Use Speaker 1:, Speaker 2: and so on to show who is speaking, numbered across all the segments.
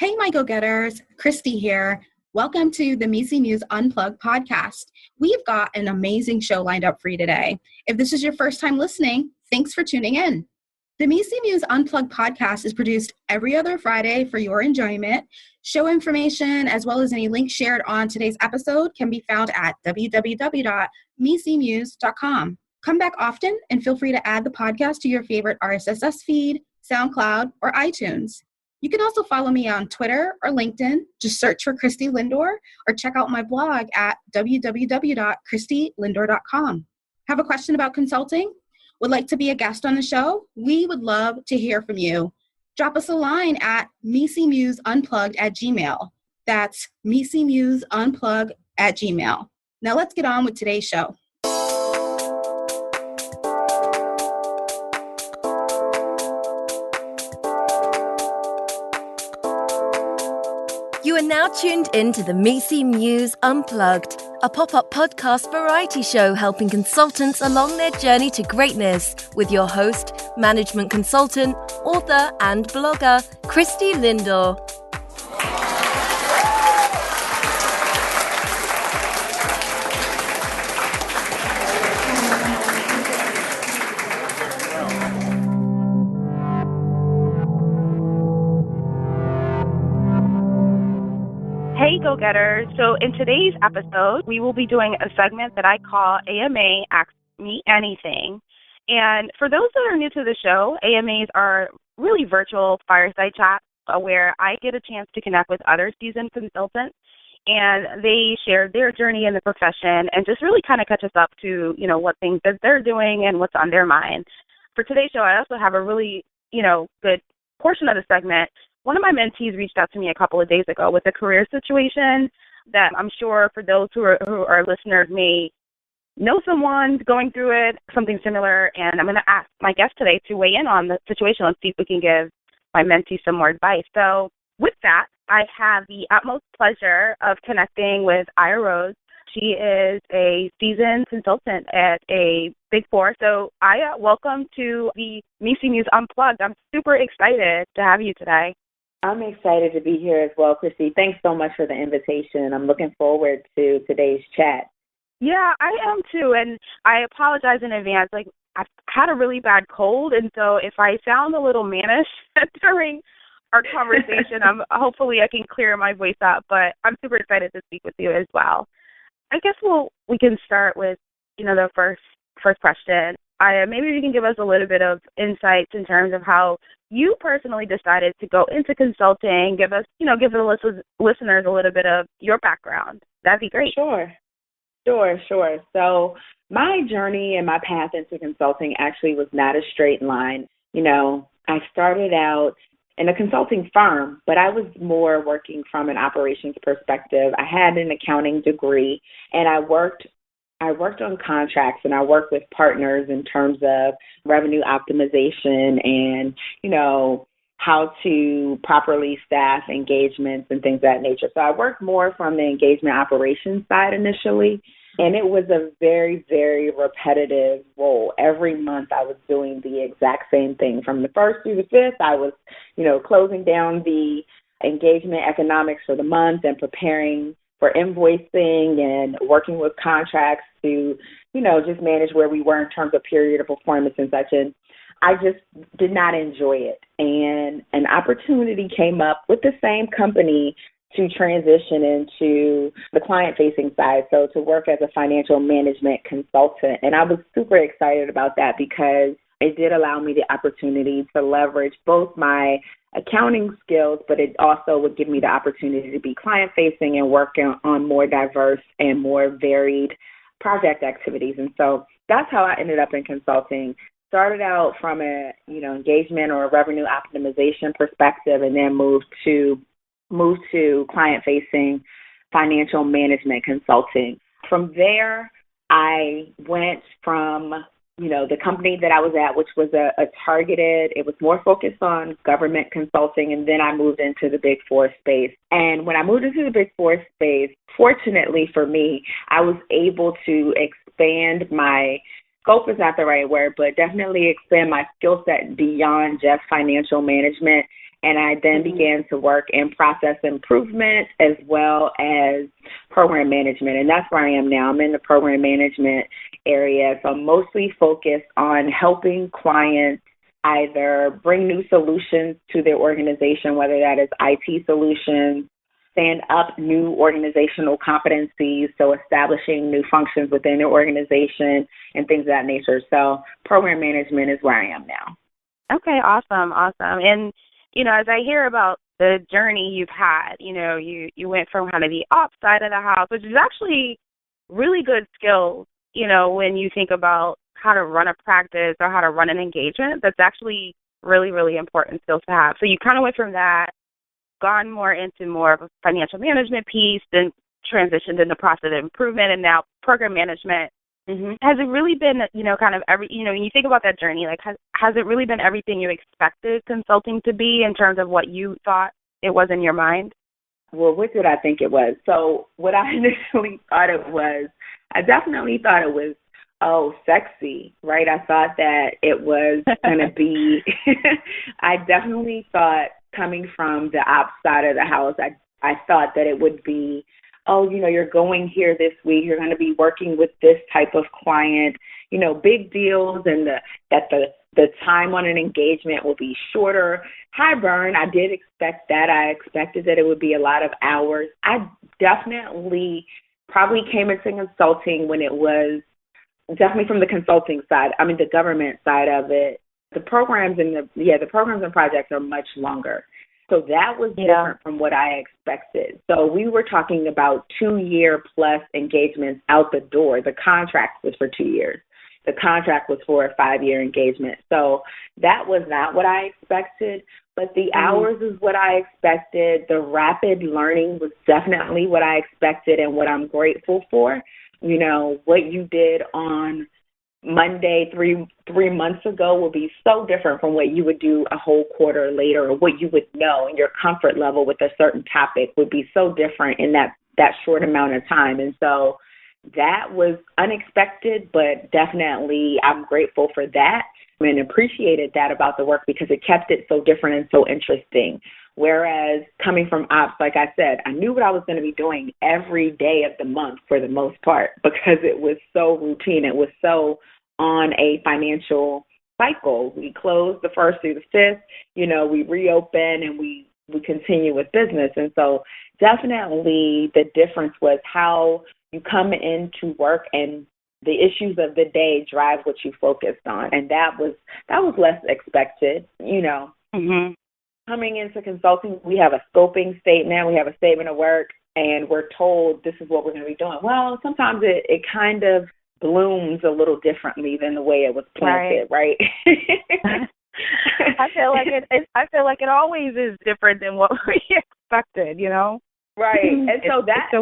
Speaker 1: Hey, my go-getters, Christie here. Welcome to the Misi Muse Unplugged podcast. We've got an amazing show lined up for you today. If this is your first time listening, thanks for tuning in. The Misi Muse Unplugged podcast is produced every other Friday for your enjoyment. Show information, as well as any links shared on today's episode, can be found at www.misimuse.com. Come back often and feel free to add the podcast to your favorite RSS feed, SoundCloud, or iTunes. You can also follow me on Twitter or LinkedIn. Just search for Christie Lindor or check out my blog at www.christielindor.com. Have a question about consulting? Would like to be a guest on the show? We would love to hear from you. Drop us a line at misimuseunplugged@gmail. That's misimuseunplugged@gmail. Now let's get on with today's show.
Speaker 2: You are now tuned in to the Misi Muse Unplugged, a pop-up podcast variety show helping consultants along their journey to greatness with your host, management consultant, author and blogger, Christie Lindor.
Speaker 3: Hey, go-getters. So in today's episode, we will be doing a segment that I call AMA Ask Me Anything. And for those that are new to the show, AMAs are really virtual fireside chats where I get a chance to connect with other seasoned consultants, and they share their journey in the profession and just really kind of catch us up to, what things that they're doing and what's on their mind. For today's show, I also have a really, good portion of the segment. One of my mentees reached out to me a couple of days ago with a career situation that I'm sure for those who are listeners may know someone going through it, something similar, and I'm going to ask my guest today to weigh in on the situation. Let's see if we can give my mentee some more advice. So with that, I have the utmost pleasure of connecting with Aija Rose. She is a seasoned consultant at a Big Four. So Aija, welcome to the Misi Muse Unplugged. I'm super excited to have you today.
Speaker 4: I'm excited to be here as well, Christy. Thanks so much for the invitation. I'm looking forward to today's chat.
Speaker 3: Yeah, I am too, and I apologize in advance. I've had a really bad cold, and so if I sound a little mannish during our conversation, hopefully I can clear my voice up, but I'm super excited to speak with you as well. I guess we can start with, the first question. Maybe you can give us a little bit of insights in terms of how you personally decided to go into consulting. Give the listeners a little bit of your background. That'd be great.
Speaker 4: Sure. So my journey and my path into consulting actually was not a straight line. I started out in a consulting firm, but I was more working from an operations perspective. I had an accounting degree, and I worked on contracts, and I worked with partners in terms of revenue optimization and, how to properly staff engagements and things of that nature. So I worked more from the engagement operations side initially, and it was a very, very repetitive role. Every month I was doing the exact same thing. From the 1st through the 5th, I was, closing down the engagement economics for the month and preparing for invoicing and working with contracts to, just manage where we were in terms of period of performance and such. And I just did not enjoy it. And an opportunity came up with the same company to transition into the client-facing side, so to work as a financial management consultant. And I was super excited about that because it did allow me the opportunity to leverage both my accounting skills, but it also would give me the opportunity to be client-facing and work on more diverse and more varied project activities. And so that's how I ended up in consulting. Started out from a, engagement or a revenue optimization perspective, and then moved to client-facing financial management consulting. From there, I went from the company that I was at, which was a targeted, it was more focused on government consulting, and then I moved into the Big Four space. And when I moved into the Big Four space, fortunately for me, I was able to expand my scope is not the right word, but definitely expand my skill set beyond just financial management And I then began to work in process improvement as well as program management. And that's where I am now. I'm in the program management area. So I'm mostly focused on helping clients either bring new solutions to their organization, whether that is IT solutions, stand up new organizational competencies, so establishing new functions within their organization and things of that nature. So program management is where I am now.
Speaker 3: Okay, awesome. And, as I hear about the journey you've had, you went from kind of the ops side of the house, which is actually really good skills, when you think about how to run a practice or how to run an engagement. That's actually really, really important skills to have. So you kind of went from that, gone more into more of a financial management piece, then transitioned into process improvement, and now program management. Has it really been, kind of when you think about that journey, like has it really been everything you expected consulting to be in terms of what you thought it was in your mind?
Speaker 4: Well, what did I think it was? So what I initially thought it was, I definitely thought it was, sexy, right? I thought that it was going to be, I definitely thought coming from the ops side of the house, I thought that it would be, you're going here this week, you're going to be working with this type of client, big deals, and that the time on an engagement will be shorter. High burn, I did expect that. I expected that it would be a lot of hours. I definitely probably came into consulting when it was definitely from the consulting side, the government side of it. The programs the programs and projects are much longer. So that was different from what I expected. So we were talking about 2-year plus engagements out the door. The contract was for 2 years. The contract was for a 5-year engagement. So that was not what I expected, but the hours is what I expected. The rapid learning was definitely what I expected and what I'm grateful for. What you did on Monday 3 months ago will be so different from what you would do a whole quarter later, or what you would know, and your comfort level with a certain topic would be so different in that short amount of time. And so that was unexpected, but definitely I'm grateful for that and appreciated that about the work because it kept it so different and so interesting. Whereas coming from ops, like I said, I knew what I was going to be doing every day of the month for the most part because it was so routine. It was so on a financial cycle. We close the 1st through the 5th, we reopen and we continue with business. And so definitely the difference was how you come into work and the issues of the day drive what you focused on. And that was less expected, Coming into consulting, we have a scoping statement, we have a statement of work, and we're told this is what we're going to be doing. Well, sometimes it kind of blooms a little differently than the way it was planted, right?
Speaker 3: I feel like it always is different than what we expected,
Speaker 4: Right. And so
Speaker 3: that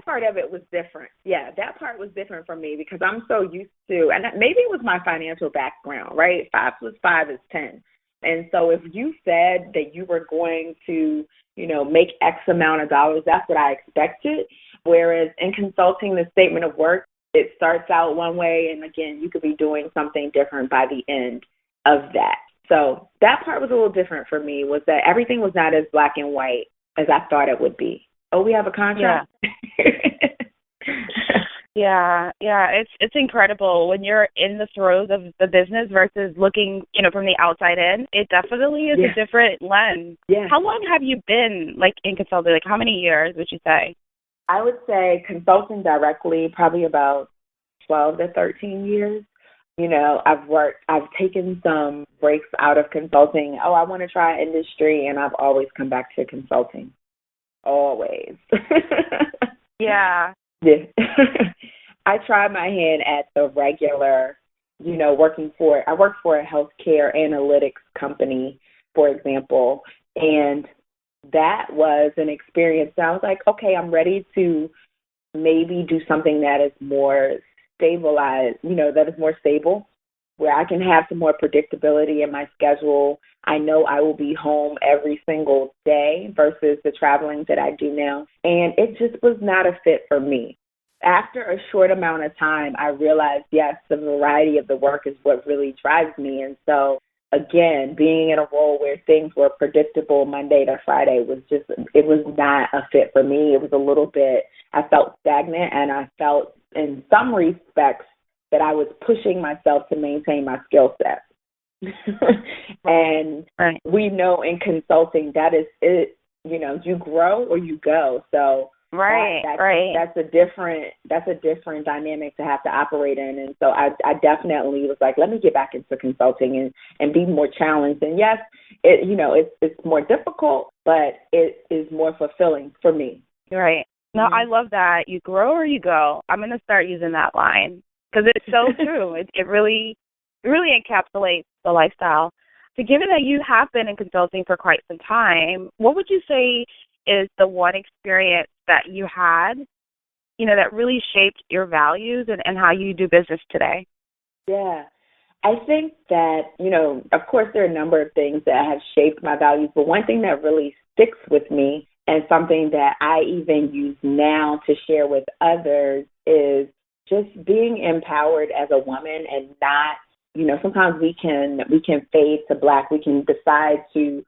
Speaker 4: part of it was different. Yeah, that part was different for me because I'm so used to, and maybe it was my financial background, right? 5 plus 5 is 10. And so if you said that you were going to, make X amount of dollars, that's what I expected. Whereas in consulting, the statement of work, it starts out one way, and again, you could be doing something different by the end of that. So that part was a little different for me, was that everything was not as black and white as I thought it would be. Oh, we have a contract?
Speaker 3: Yeah. It's incredible when you're in the throes of the business versus looking, from the outside in. It definitely is a different lens.
Speaker 4: Yeah.
Speaker 3: How long have you been in consulting? How many years would you say?
Speaker 4: I would say consulting directly probably about 12 to 13 years. I've taken some breaks out of consulting. I want to try industry, and I've always come back to consulting. Always.
Speaker 3: Yeah.
Speaker 4: Yeah. I tried my hand at the regular, I worked for a healthcare analytics company, for example, and that was an experience that I was like, okay, I'm ready to maybe do something that is more stabilized, that is more stable, where I can have some more predictability in my schedule. I know I will be home every single day versus the traveling that I do now. And it just was not a fit for me. After a short amount of time, I realized, yes, the variety of the work is what really drives me. And so again, being in a role where things were predictable Monday to Friday it was not a fit for me. It was a little bit, I felt stagnant, and I felt in some respects that I was pushing myself to maintain my skill set. And
Speaker 3: right.
Speaker 4: we know in consulting that is it, you grow or you go. So
Speaker 3: right.
Speaker 4: That's a different dynamic to have to operate in. And so I definitely was like, let me get back into consulting and be more challenged. And yes, it's more difficult, but it is more fulfilling for me.
Speaker 3: Right. No, I love that. You grow or you go. I'm going to start using that line because it's so true. It really encapsulates the lifestyle. So given that you have been in consulting for quite some time, what would you say is the one experience that you had, that really shaped your values and how you do business today?
Speaker 4: Yeah. I think that, of course, there are a number of things that have shaped my values, but one thing that really sticks with me and something that I even use now to share with others is just being empowered as a woman and not, sometimes we can fade to black. We can decide to,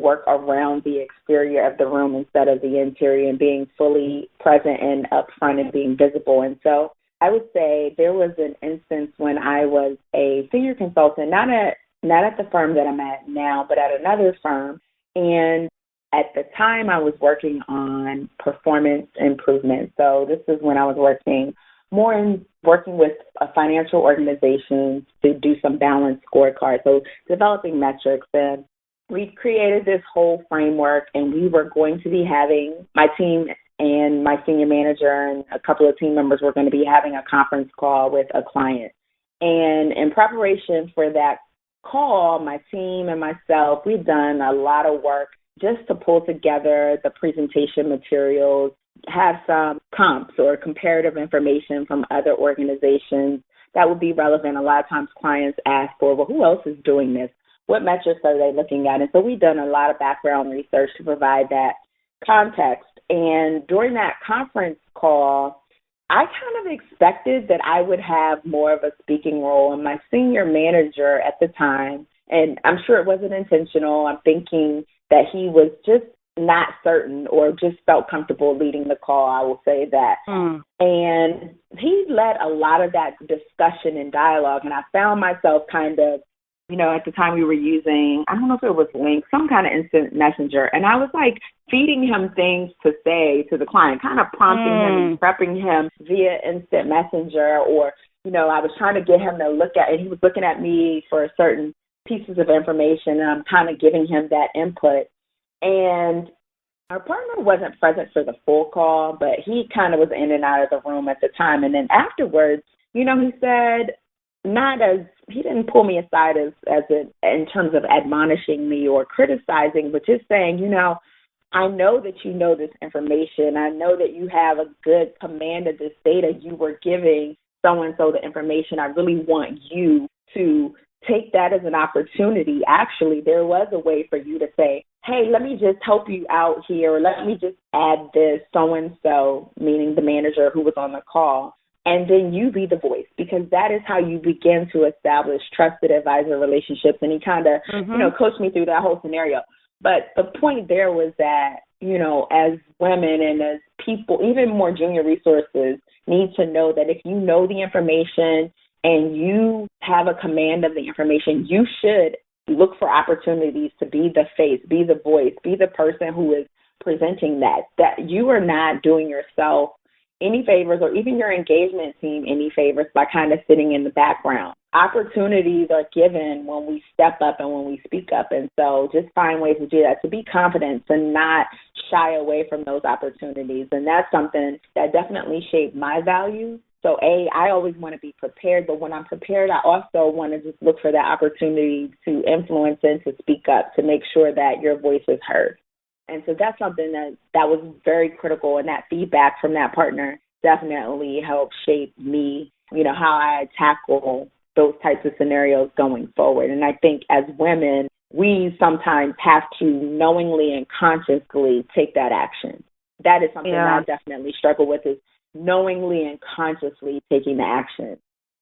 Speaker 4: work around the exterior of the room instead of the interior and being fully present and upfront and being visible. And so I would say there was an instance when I was a senior consultant, not at the firm that I'm at now, but at another firm. And at the time I was working on performance improvement. So this is when I was working with a financial organization to do some balanced scorecard. So developing metrics, and we created this whole framework, and we were going to be having my team and my senior manager and a couple of team members were going to be having a conference call with a client. And in preparation for that call, my team and myself, we've done a lot of work just to pull together the presentation materials, have some comps or comparative information from other organizations that would be relevant. A lot of times clients ask for, well, who else is doing this? What metrics are they looking at? And so we've done a lot of background research to provide that context. And during that conference call, I kind of expected that I would have more of a speaking role. And my senior manager at the time, and I'm sure it wasn't intentional, I'm thinking that he was just not certain or just felt comfortable leading the call, I will say that. And he led a lot of that discussion and dialogue, and I found myself kind of, at the time we were using, I don't know if it was Link, some kind of instant messenger, and I was like feeding him things to say to the client, kind of prompting him and prepping him via instant messenger, or, I was trying to get him to look at, and he was looking at me for certain pieces of information, and I'm kind of giving him that input. And our partner wasn't present for the full call, but he kind of was in and out of the room at the time. And then afterwards, he said, he didn't pull me aside in terms of admonishing me or criticizing, but just saying, I know that you know this information. I know that you have a good command of this data. You were giving so-and-so the information. I really want you to take that as an opportunity. Actually, there was a way for you to say, hey, let me just help you out here, or let me just add this so-and-so, meaning the manager who was on the call, and then you be the voice, because that is how you begin to establish trusted advisor relationships. And he kind of, coached me through that whole scenario. But the point there was that, as women and as people, even more junior resources need to know that if you know the information and you have a command of the information, you should look for opportunities to be the face, be the voice, be the person who is presenting that you are not doing yourself any favors, or even your engagement team any favors, by kind of sitting in the background. Opportunities are given when we step up and when we speak up. And so just find ways to do that, to be confident and not shy away from those opportunities. And that's something that definitely shaped my values. So I always want to be prepared, but when I'm prepared, I also want to just look for that opportunity to influence and to speak up, to make sure that your voice is heard. And so that's something that was very critical, and that feedback from that partner definitely helped shape me, how I tackle those types of scenarios going forward. And I think as women, we sometimes have to knowingly and consciously take that action. That is something that I definitely struggle with, is knowingly and consciously taking the action.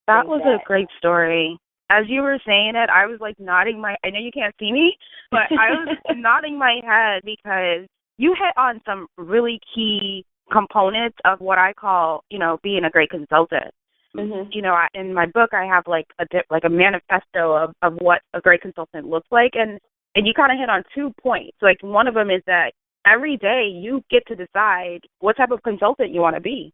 Speaker 3: That was a great story. as you were saying it, I was like nodding I know you can't see me, but I was nodding my head because you hit on some really key components of what I call, being a great consultant.
Speaker 4: Mm-hmm.
Speaker 3: In my book, I have like a manifesto of what a great consultant looks like, and you kind of hit on 2 points. Like one of them is that every day you get to decide what type of consultant you want to be,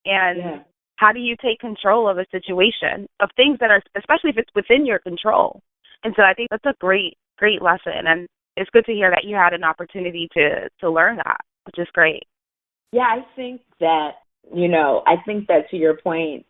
Speaker 3: and how do you take control of a situation, of things that are, especially if it's within your control. And so I think that's a great lesson, and it's good to hear that you had an opportunity to learn that, which is great.
Speaker 4: Yeah, I think that to your point,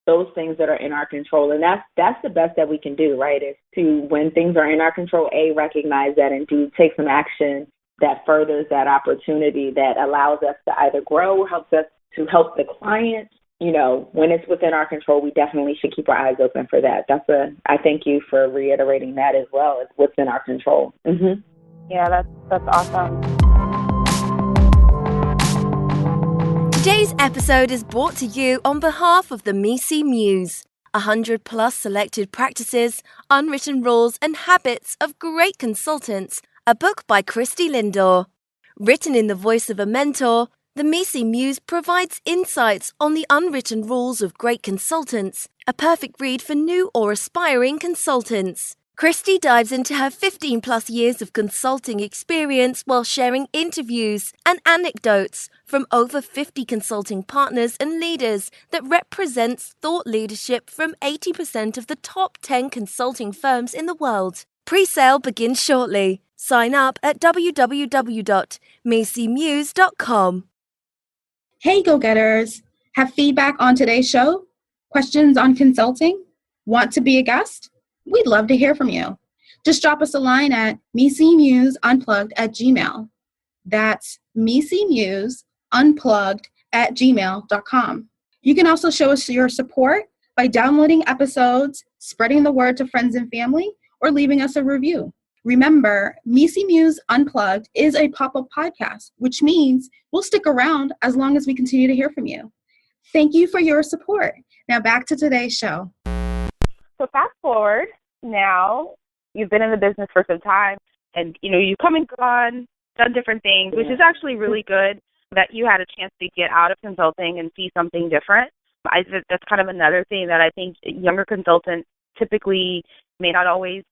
Speaker 4: those things that are in our control, and that's the best that we can do, right? Is to, when things are in our control, recognize that and take some action that furthers that opportunity, that allows us to either grow or helps us to help the client. When it's within our control, we definitely should keep our eyes open for that. I thank you for reiterating that as well. It's what's in our control. Mm-hmm.
Speaker 3: Yeah, that's awesome.
Speaker 2: Today's episode is brought to you on behalf of the Misi Muse, 100+ selected practices, unwritten rules and habits of great consultants, a book by Christie Lindor. Written in the voice of a mentor, the Misi Muse provides insights on the unwritten rules of great consultants, a perfect read for new or aspiring consultants. Christie dives into her 15+ years of consulting experience while sharing interviews and anecdotes from over 50 consulting partners and leaders that represents thought leadership from 80% of the top 10 consulting firms in the world. Pre-sale begins shortly. Sign up at www.misimuse.com.
Speaker 1: Hey, go-getters! Have feedback on today's show? Questions on consulting? Want to be a guest? We'd love to hear from you. Just drop us a line at misimuseunplugged@gmail.com. That's misimuseunplugged@gmail.com. You can also show us your support by downloading episodes, spreading the word to friends and family, or leaving us a review. Remember, Misi Muse Unplugged is a pop-up podcast, which means we'll stick around as long as we continue to hear from you. Thank you for your support. Now back to today's show.
Speaker 3: So fast forward, now you've been in the business for some time, and you've come and gone, done different things, which is actually really good that you had a chance to get out of consulting and see something different. That's kind of another thing that I think younger consultants typically may not always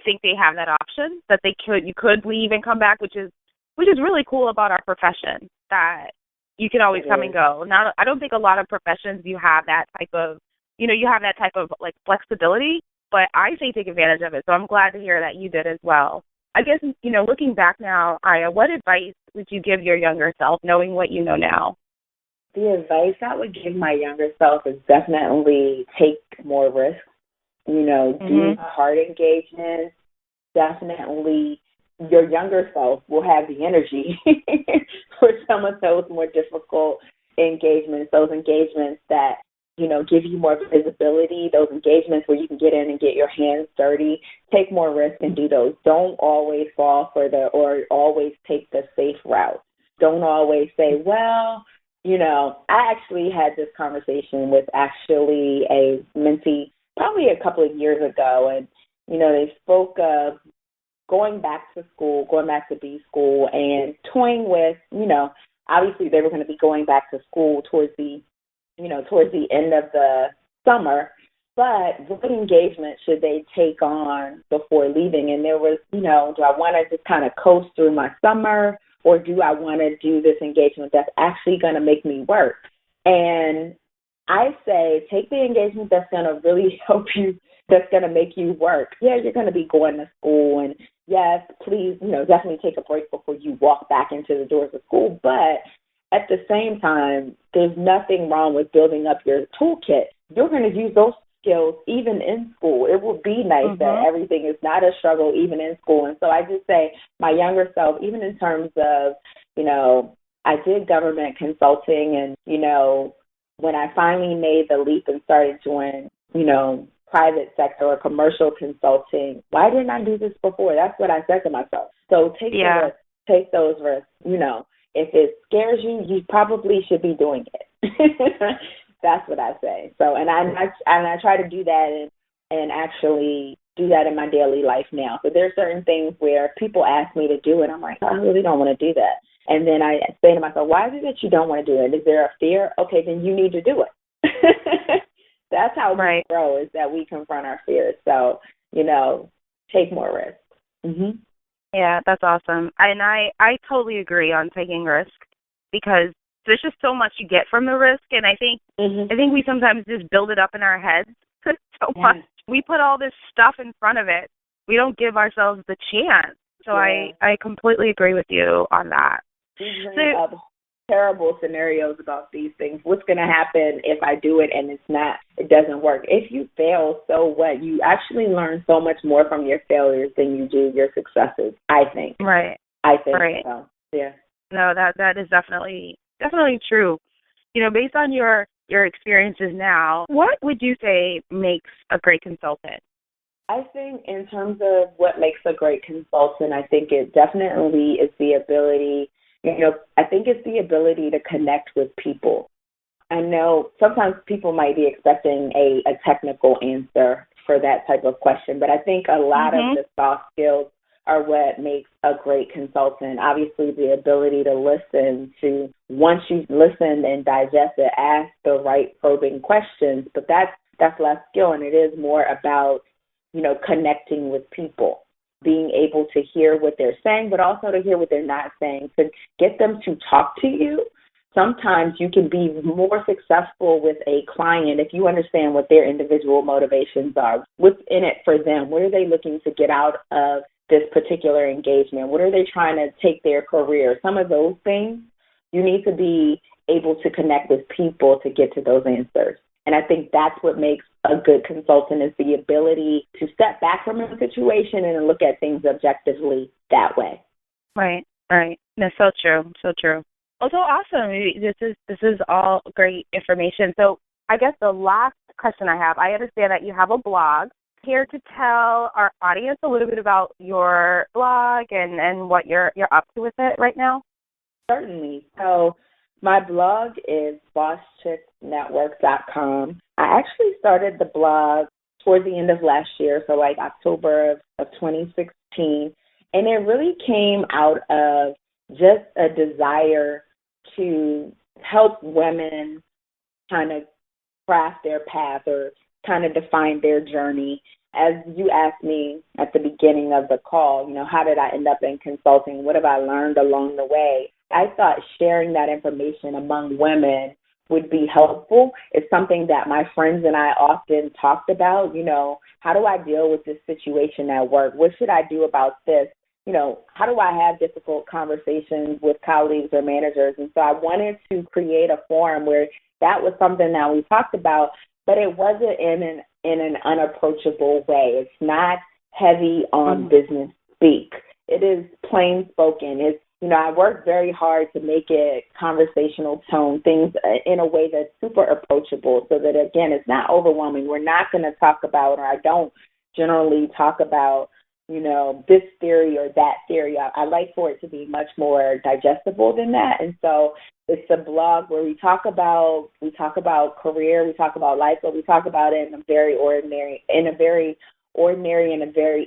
Speaker 3: think they have that option, that you could leave and come back, which is really cool about our profession, that you can always come and go. Now, I don't think a lot of professions you have that type of like flexibility, but I say take advantage of it. So I'm glad to hear that you did as well. I guess, looking back now, Aija, what advice would you give your younger self, knowing what you know now?
Speaker 4: The advice I would give my younger self is definitely take more risks. Do hard engagements. Definitely, your younger self will have the energy for some of those more difficult engagements, those engagements that, give you more visibility, those engagements where you can get in and get your hands dirty. Take more risk and do those. Don't always fall for or always take the safe route. Don't always say, well, I actually had this conversation with a mentee probably a couple of years ago, and, they spoke of going back to school, going back to B school, and toying with, obviously they were going to be going back to school towards the end of the summer, but what engagement should they take on before leaving? And there was, do I want to just kind of coast through my summer, or do I want to do this engagement that's actually going to make me work? And I say take the engagement that's going to really help you, that's going to make you work. Yeah, you're going to be going to school, and yes, please, definitely take a break before you walk back into the doors of school. But at the same time, there's nothing wrong with building up your toolkit. You're going to use those skills even in school. It will be nice that everything is not a struggle even in school. And so I just say my younger self, even in terms of, I did government consulting, and, when I finally made the leap and started doing, private sector or commercial consulting, why didn't I do this before? That's what I said to myself. So take those risks. If it scares you, you probably should be doing it. That's what I say. So, and I try to do that and actually do that in my daily life now. So there are certain things where people ask me to do it. I'm like, I really don't want to do that. And then I say to myself, why is it that you don't want to do it? Is there a fear? Okay, then you need to do it. That's how we grow, is that we confront our fears. So, take more risks. Mm-hmm.
Speaker 3: Yeah, that's awesome. And I totally agree on taking risk, because there's just so much you get from the risk. And I think we sometimes just build it up in our heads so much. We put all this stuff in front of it. We don't give ourselves the chance. So I completely agree with you on that.
Speaker 4: We bring up terrible scenarios about these things. What's going to happen if I do it and it doesn't work? If you fail, so what? You actually learn so much more from your failures than you do your successes, I think.
Speaker 3: Right.
Speaker 4: I think
Speaker 3: so.
Speaker 4: Yeah.
Speaker 3: No, that is definitely true. Based on your experiences now, what would you say makes a great consultant?
Speaker 4: I think in terms of what makes a great consultant, I think it definitely is the ability, I think it's the ability to connect with people. I know sometimes people might be expecting a technical answer for that type of question, but I think a lot of the soft skills are what makes a great consultant. Obviously, the ability to listen, to once you've listened and digested, ask the right probing questions, but that's less skill, and it is more about, connecting with people, being able to hear what they're saying, but also to hear what they're not saying, to get them to talk to you. Sometimes you can be more successful with a client if you understand what their individual motivations are. What's in it for them? What are they looking to get out of this particular engagement? What are they trying to take their career? Some of those things, you need to be able to connect with people to get to those answers. And I think that's what makes a good consultant, is the ability to step back from a situation and look at things objectively that way.
Speaker 3: Right. That's so true. So true. Oh, so awesome. This is all great information. So I guess the last question I have, I understand that you have a blog. Here to tell our audience a little bit about your blog and what you're up to with it right now?
Speaker 4: Certainly. So my blog is bosschicksnetwork.com. I actually started the blog towards the end of last year, so like October of 2016, and it really came out of just a desire to help women kind of craft their path or kind of define their journey. As you asked me at the beginning of the call, how did I end up in consulting? What have I learned along the way? I thought sharing that information among women would be helpful. It's something that my friends and I often talked about. How do I deal with this situation at work? What should I do about this? How do I have difficult conversations with colleagues or managers? And so I wanted to create a forum where that was something that we talked about, but it wasn't in an unapproachable way. It's not heavy on business speak. It is plain spoken. It's, I work very hard to make it conversational tone, things in a way that's super approachable so that, again, it's not overwhelming. We're not going to talk about, or I don't generally talk about, this theory or that theory. I like for it to be much more digestible than that. And so it's a blog where we talk about career, we talk about life, but we talk about it in a very ordinary and a very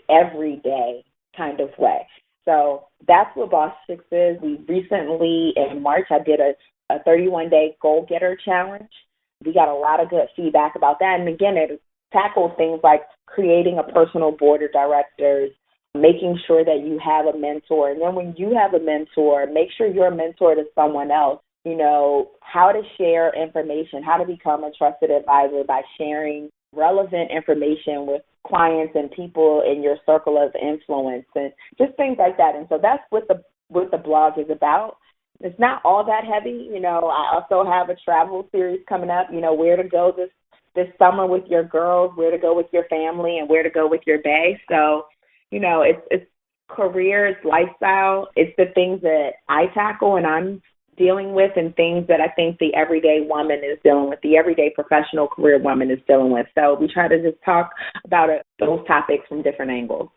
Speaker 4: everyday kind of way. So that's what Boss Chicks is. We recently, in March, I did a 31-day goal-getter challenge. We got a lot of good feedback about that. And again, it tackles things like creating a personal board of directors, making sure that you have a mentor. And then when you have a mentor, make sure you're a mentor to someone else. How to share information, how to become a trusted advisor by sharing relevant information with clients and people in your circle of influence and just things like that. And so that's what the blog is about. It's not all that heavy. I also have a travel series coming up, where to go this summer with your girls, where to go with your family, and where to go with your bae. So, it's career, it's lifestyle. It's the things that I tackle and I'm dealing with, and things that I think the everyday woman is dealing with, the everyday professional career woman is dealing with. So we try to just talk about those topics from different angles.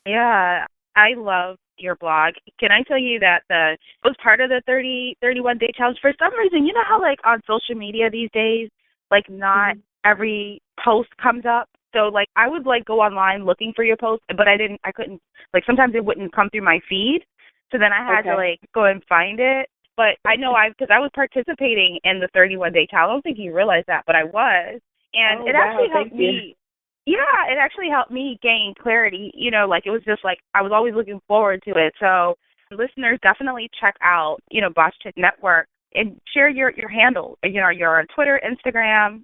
Speaker 3: Yeah, I love your blog. Can I tell you that it was part of the 31-day challenge? For some reason, how like on social media these days, like not every post comes up. So, like, I would, like, go online looking for your post, but I couldn't, like, sometimes it wouldn't come through my feed. So then I had to, like, go and find it. But I know because I was participating in the 31-day challenge. I don't think you realized that, but I was. And it actually helped me. Yeah, it actually helped me gain clarity. You know, like, it was just, like, I was always looking forward to it. So listeners, definitely check out, Boss Chick Network and share your handle. You're on Twitter, Instagram.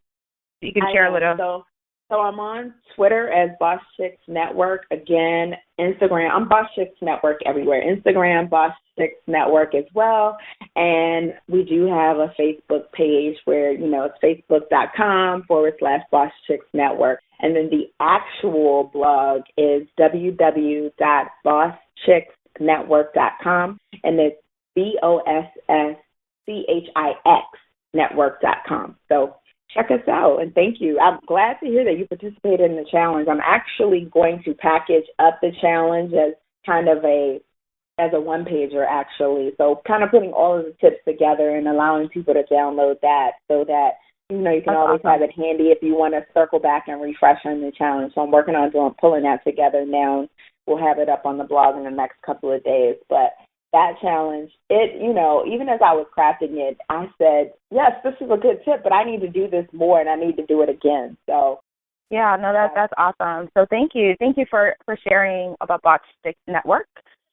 Speaker 3: You can share a little.
Speaker 4: So I'm on Twitter as Boss Chicks Network. Again, Instagram, I'm Boss Chicks Network everywhere. Instagram, Boss Chicks Network as well. And we do have a Facebook page where, it's facebook.com/Boss Chicks Network. And then the actual blog is www.bosschicksnetwork.com. And it's BOSSCHIX network.com. So check us out, and thank you. I'm glad to hear that you participated in the challenge. I'm actually going to package up the challenge as kind of a one-pager, actually. So kind of putting all of the tips together and allowing people to download that so that, you can always have it handy if you want to circle back and refresh on the challenge. So I'm working on pulling that together now. We'll have it up on the blog in the next couple of days. But that challenge, even as I was crafting it, I said, yes, this is a good tip, but I need to do this more and I need to do it again. So,
Speaker 3: yeah, no, that's awesome. So thank you for sharing about Boss Chicks Network.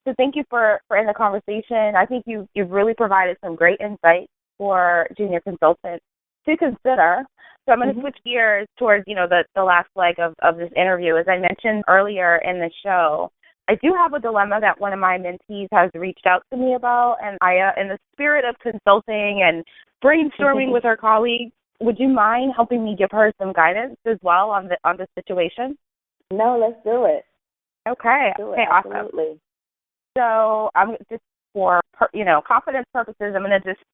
Speaker 3: So thank you for in the conversation. I think you've really provided some great insight for junior consultants to consider. So I'm going to switch gears towards, the last leg of this interview. As I mentioned earlier in the show, I do have a dilemma that one of my mentees has reached out to me about, and I, in the spirit of consulting and brainstorming with her colleagues, would you mind helping me give her some guidance as well on the situation?
Speaker 4: No, let's do it.
Speaker 3: Okay. Awesome.
Speaker 4: Absolutely.
Speaker 3: So I'm just for confidence purposes,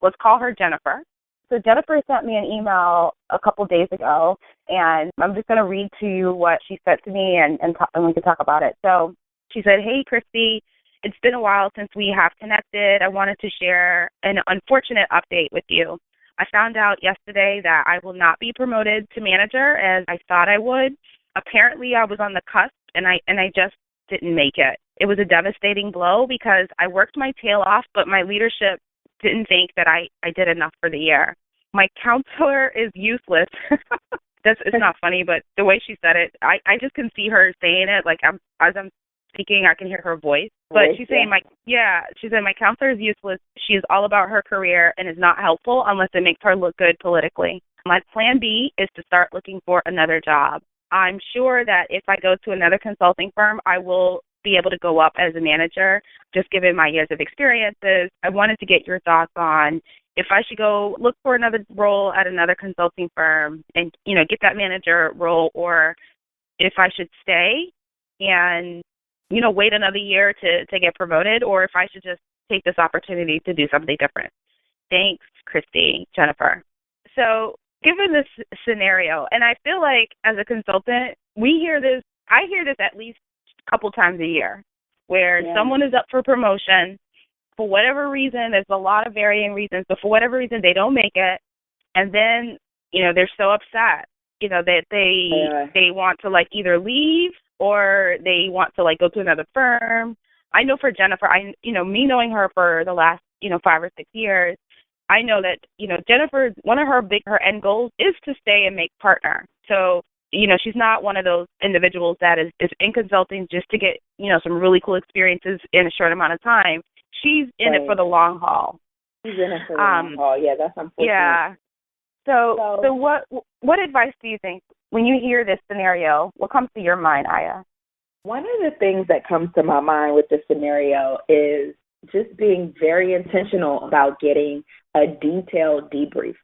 Speaker 3: let's call her Jennifer. So Jennifer sent me an email a couple days ago, and I'm just going to read to you what she sent to me, and we can talk about it. So she said, "Hey, Christy, it's been a while since we have connected. I wanted to share an unfortunate update with you. I found out yesterday that I will not be promoted to manager as I thought I would. Apparently, I was on the cusp, and I just didn't make it. It was a devastating blow because I worked my tail off, but my leadership didn't think that I did enough for the year. My counselor is useless." It's not funny, but the way she said it, I just can see her saying it. Like, as I'm speaking, I can hear her voice. But she's saying, she said, "My counselor is useless. She is all about her career and is not helpful unless it makes her look good politically. My plan B is to start looking for another job. I'm sure that if I go to another consulting firm, I will be able to go up as a manager, just given my years of experiences. I wanted to get your thoughts on if I should go look for another role at another consulting firm and, get that manager role, or if I should stay and, wait another year to get promoted, or if I should just take this opportunity to do something different. Thanks, Christy." Jennifer. So given this scenario, and I feel like as a consultant, I hear this at least a couple times a year, where someone is up for promotion. For whatever reason, there's a lot of varying reasons, but for whatever reason, they don't make it. And then, they're so upset, that they want to, like, either leave or they want to, like, go to another firm. I know for Jennifer, me knowing her for the last, 5 or 6 years, I know that, Jennifer, one of her end goals is to stay and make partner. So, she's not one of those individuals that is in consulting just to get, some really cool experiences in a short amount of time. She's in it for the long haul.
Speaker 4: She's in it for the long haul. Yeah, that's unfortunate.
Speaker 3: Yeah. So what advice do you think, when you hear this scenario, what comes to your mind, Aija?
Speaker 4: One of the things that comes to my mind with this scenario is just being very intentional about getting a detailed debrief.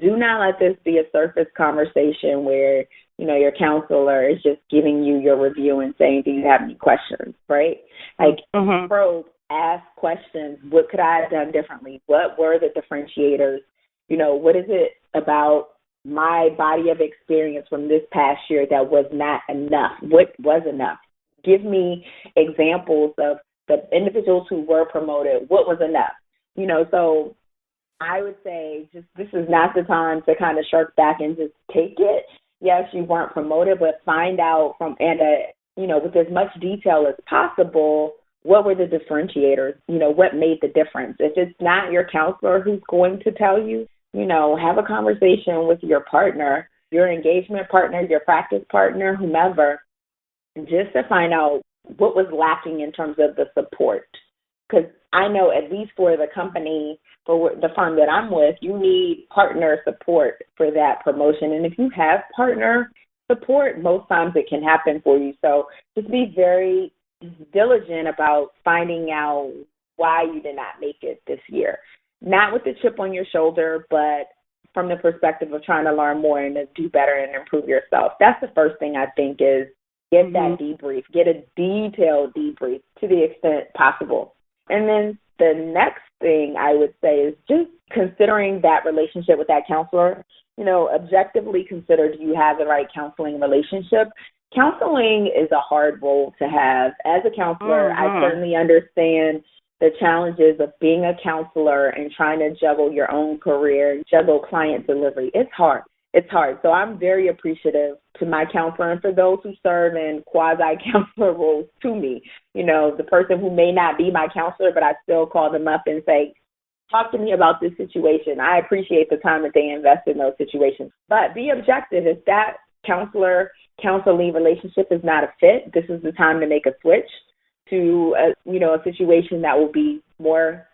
Speaker 4: Do not let this be a surface conversation where, your counselor is just giving you your review and saying, "Do you have any questions?" Right? Like, probe, ask questions. What could I have done differently? What were the differentiators? What is it about my body of experience from this past year that was not enough? What was enough? Give me examples of the individuals who were promoted. What was enough? So I would say this is not the time to kind of shirk back and just take it. yes, you weren't promoted, but find out with as much detail as possible, what were the differentiators? What made the difference? If it's not your counselor who's going to tell you, have a conversation with your partner, your engagement partner, your practice partner, whomever, just to find out what was lacking in terms of the support. Because I know, at least for the company, for the firm that I'm with, you need partner support for that promotion. And if you have partner support, most times it can happen for you. So just be very diligent about finding out why you did not make it this year. Not with the chip on your shoulder, but from the perspective of trying to learn more and to do better and improve yourself. That's the first thing I think is get that debrief, get a detailed debrief to the extent possible. And then the next thing I would say is just considering that relationship with that counselor, objectively consider, do you have the right counseling relationship? Counseling is a hard role to have. As a counselor, I certainly understand the challenges of being a counselor and trying to juggle your own career, juggle client delivery. It's hard. It's hard. So I'm very appreciative to my counselor and for those who serve in quasi-counselor roles to me. The person who may not be my counselor, but I still call them up and say, talk to me about this situation. I appreciate the time that they invest in those situations. But be objective. If that counseling relationship is not a fit, this is the time to make a switch to a situation that will be more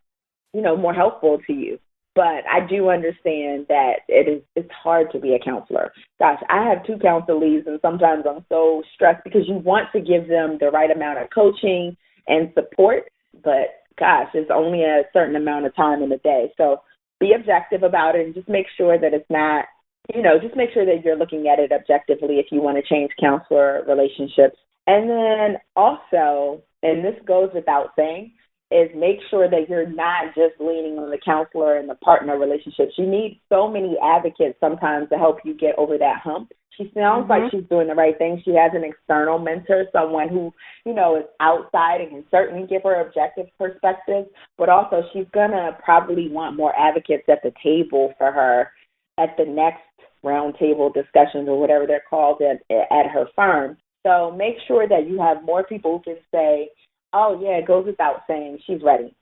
Speaker 4: helpful to you. But I do understand that it's hard to be a counselor. Gosh, I have 2 counselees, and sometimes I'm so stressed because you want to give them the right amount of coaching and support, but gosh, it's only a certain amount of time in the day. So be objective about it and just make sure that it's not, just make sure that you're looking at it objectively if you want to change counselor relationships. And then also, and this goes without saying, is make sure that you're not just leaning on the counselor and the partner relationships. You need so many advocates sometimes to help you get over that hump. She sounds like she's doing the right thing. She has an external mentor, someone who, is outside and can certainly give her objective perspective, but also she's going to probably want more advocates at the table for her at the next roundtable discussions or whatever they're called at her firm. So make sure that you have more people who can say, oh, yeah, it goes without saying, she's ready.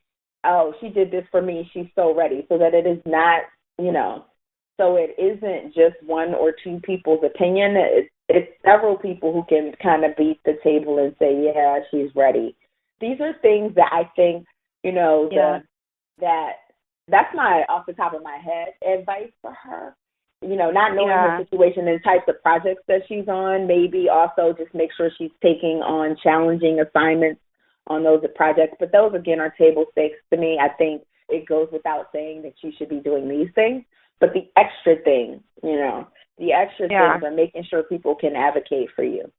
Speaker 4: Oh, she did this for me, she's so ready, so that it is not, so it isn't just 1 or 2 people's opinion. It's several people who can kind of beat the table and say, yeah, she's ready. These are things that I think, that's my off the top of my head advice for her. Not knowing her situation and types of projects that she's on, maybe also just make sure she's taking on challenging assignments on those projects. But those, again, are table stakes to me. I think it goes without saying that you should be doing these things. But the extra things, things are making sure people can advocate for you.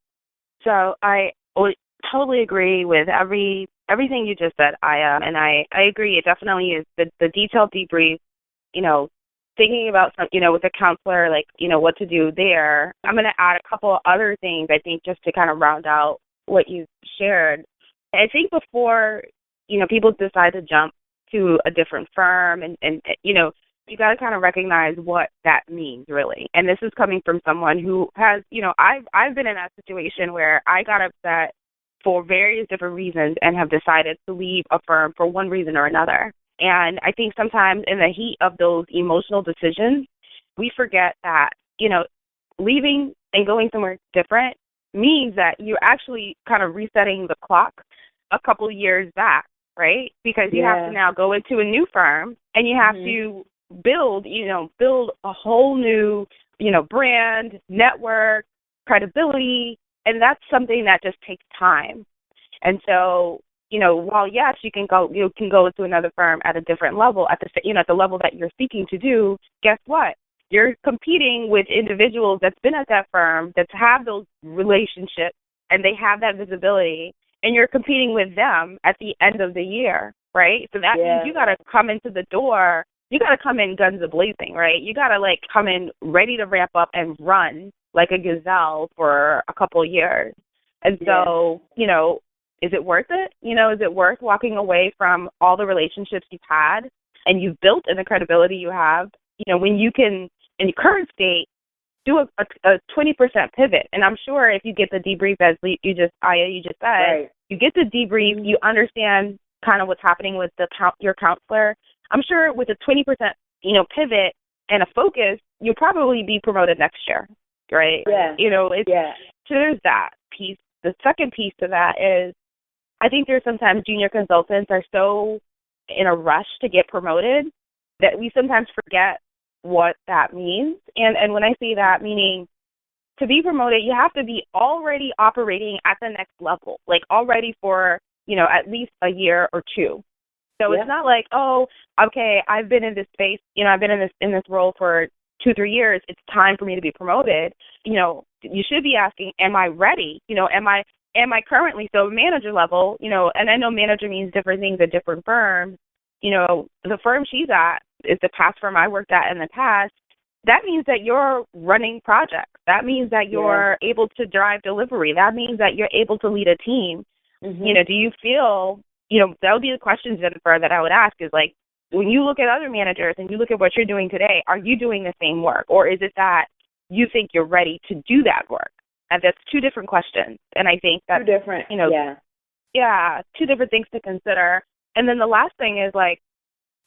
Speaker 3: So I would totally agree with everything you just said, Aya, and I agree. It definitely is the detailed debrief, thinking about some, with a counselor, like, what to do there. I'm going to add a couple of other things, I think, just to kind of round out what you shared. I think before, people decide to jump to a different firm and you got to kind of recognize what that means, really. And this is coming from someone who has, I've been in that situation where I got upset for various different reasons and have decided to leave a firm for one reason or another. And I think sometimes in the heat of those emotional decisions, we forget that, leaving and going somewhere different means that you're actually kind of resetting the clock a couple of years back, right? Because you have to now go into a new firm and you have to build a whole new, brand, network, credibility, and that's something that just takes time. And so, while yes, you can go into another firm at a different level, at the level that you're seeking to do, guess what? You're competing with individuals that's been at that firm, that have those relationships, and they have that visibility, and you're competing with them at the end of the year, right? So that means you got to come into the door. You got to come in guns a-blazing, right? You got to, come in ready to ramp up and run like a gazelle for a couple of years. And so, is it worth it? Is it worth walking away from all the relationships you've had and you've built and the credibility you have, when you can, in your current state, do a 20% pivot. And I'm sure if you get the debrief, as you just said,
Speaker 4: right.
Speaker 3: You get the debrief, you understand kind of what's happening with your counselor. I'm sure with a 20%, pivot and a focus, you'll probably be promoted next year, right?
Speaker 4: Yeah.
Speaker 3: So there's that piece. The second piece to that is I think there's sometimes junior consultants are so in a rush to get promoted that we sometimes forget what that means. And when I say that, meaning to be promoted, you have to be already operating at the next level, like already for, at least a year or two. So It's not like, oh, okay, I've been in this space, I've been in this role for 2-3 years. It's time for me to be promoted. You should be asking, am I ready? Am I currently, so manager level, and I know manager means different things at different firms. The firm she's at is the past firm I worked at in the past. That means that you're running projects. That means that you're able to drive delivery. That means that you're able to lead a team.
Speaker 4: Mm-hmm.
Speaker 3: Do you feel, that would be the question, Jennifer, that I would ask is like, when you look at other managers and you look at what you're doing today, are you doing the same work? Or is it that you think you're ready to do that work? And that's two different questions. And I think that's,
Speaker 4: two different,
Speaker 3: two different things to consider. And then the last thing is like,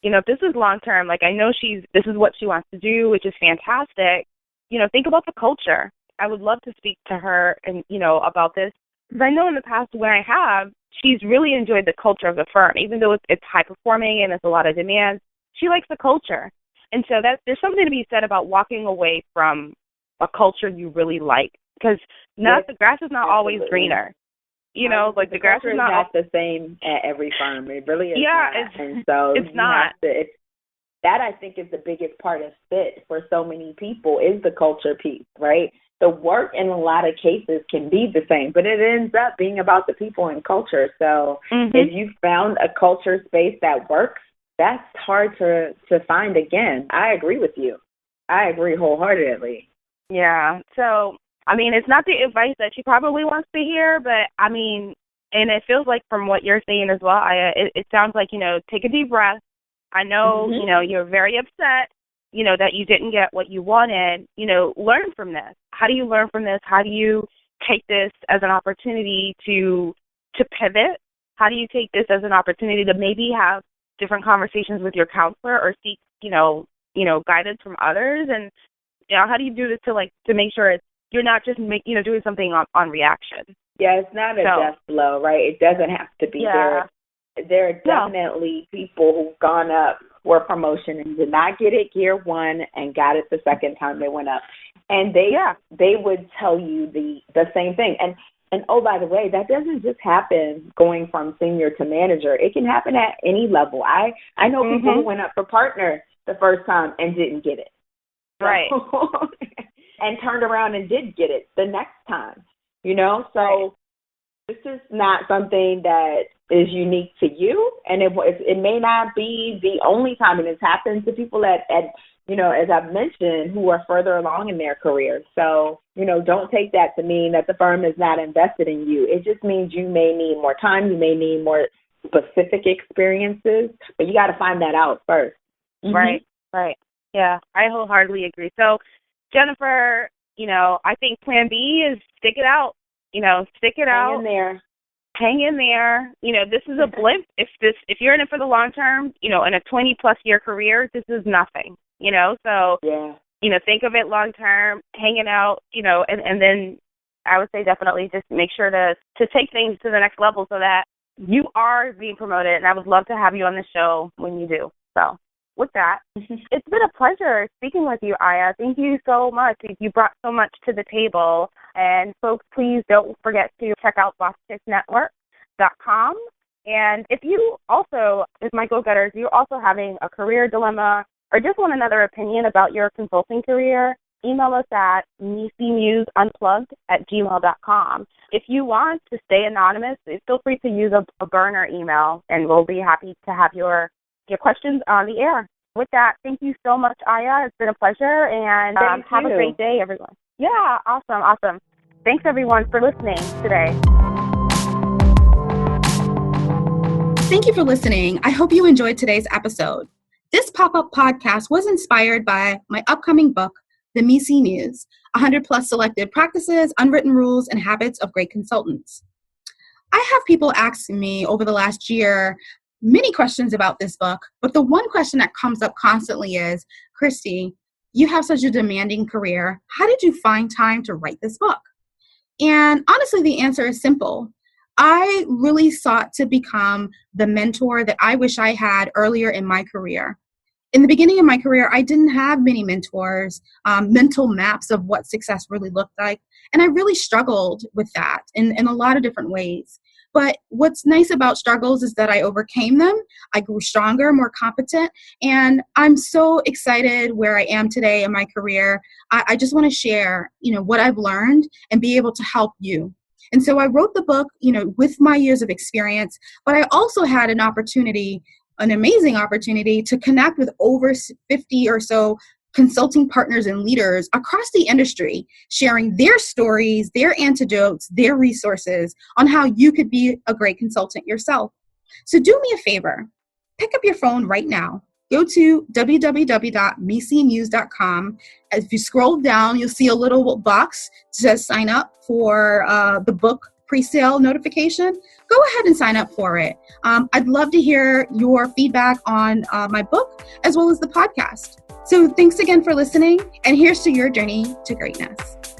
Speaker 3: if this is long term, like I know this is what she wants to do, which is fantastic. Think about the culture. I would love to speak to her and, about this. Because I know in the past when I have, she's really enjoyed the culture of the firm, even though it's high performing and it's a lot of demands. She likes the culture. And so there's something to be said about walking away from a culture you really like. Because the grass is not always greener. Like the grass is not
Speaker 4: the same at every firm. It really is.
Speaker 3: Yeah,
Speaker 4: not. And so
Speaker 3: it's not.
Speaker 4: That I think is the biggest part of fit for so many people is the culture piece, right? The work in a lot of cases can be the same, but it ends up being about the people and culture. So if you found a culture space that works, that's hard to find again. I agree with you. I agree wholeheartedly.
Speaker 3: Yeah. So, it's not the advice that she probably wants to hear, but and it feels like from what you're saying as well, it sounds like, take a deep breath. I know, you're very upset, that you didn't get what you wanted, learn from this. How do you learn from this? How do you take this as an opportunity to pivot? How do you take this as an opportunity to maybe have different conversations with your counselor or seek, guidance from others? And, how do you do this to make sure you're not just doing something on reaction?
Speaker 4: Yeah, it's not a death blow, right? It doesn't have to be there. There are definitely people who've gone up for promotion and did not get it year one and got it the second time they went up. And they would tell you the same thing. And oh, by the way, that doesn't just happen going from senior to manager. It can happen at any level. I know people who went up for partner the first time and didn't get it.
Speaker 3: Right.
Speaker 4: And turned around and did get it the next time, So this is not something that is unique to you, and it may not be the only time, and it's happened to people at as I've mentioned, who are further along in their careers. So, don't take that to mean that the firm is not invested in you. It just means you may need more time, you may need more specific experiences, but you got to find that out first.
Speaker 3: Right. Yeah, I wholeheartedly agree. So, Jennifer, I think plan B is stick it out. Stick it out. Hang in there. This is a blip. If you're in it for the long term, in a 20+ year career, this is nothing. So think of it long term, hanging out. And then I would say definitely just make sure to take things to the next level so that you are being promoted. And I would love to have you on the show when you do. So with that, it's been a pleasure speaking with you, Aija. Thank you so much. You brought so much to the table. And folks, please don't forget to check out BossChicksNetwork.com. And if you also, as my go-getters, you're also having a career dilemma or just want another opinion about your consulting career, email us at misimuseunplugged@gmail.com. If you want to stay anonymous, feel free to use a burner email, and we'll be happy to have your questions on the air. With that, thank you so much, Aija. It's been a pleasure, and have a great day, everyone. Yeah, awesome. Thanks, everyone, for listening today.
Speaker 1: Thank you for listening. I hope you enjoyed today's episode. This pop-up podcast was inspired by my upcoming book, the Misi Muse, 100 plus selected practices, unwritten rules, and habits of great consultants. I have people asking me over the last year many questions about this book, but the one question that comes up constantly is, Christie, you have such a demanding career. How did you find time to write this book? And honestly, the answer is simple. I really sought to become the mentor that I wish I had earlier in my career. In the beginning of my career, I didn't have many mentors, mental maps of what success really looked like. And I really struggled with that in a lot of different ways. But what's nice about struggles is that I overcame them. I grew stronger, more competent, and I'm so excited where I am today in my career. I just want to share, what I've learned and be able to help you. And so I wrote the book, with my years of experience, but I also had an amazing opportunity to connect with over 50 or so consulting partners and leaders across the industry, sharing their stories, their antidotes, their resources on how you could be a great consultant yourself. So do me a favor, pick up your phone right now. Go to www.misimuse.com. As you scroll down, you'll see a little box that says sign up for the book pre-sale notification. Go ahead and sign up for it. I'd love to hear your feedback on my book as well as the podcast. So thanks again for listening, and here's to your journey to greatness.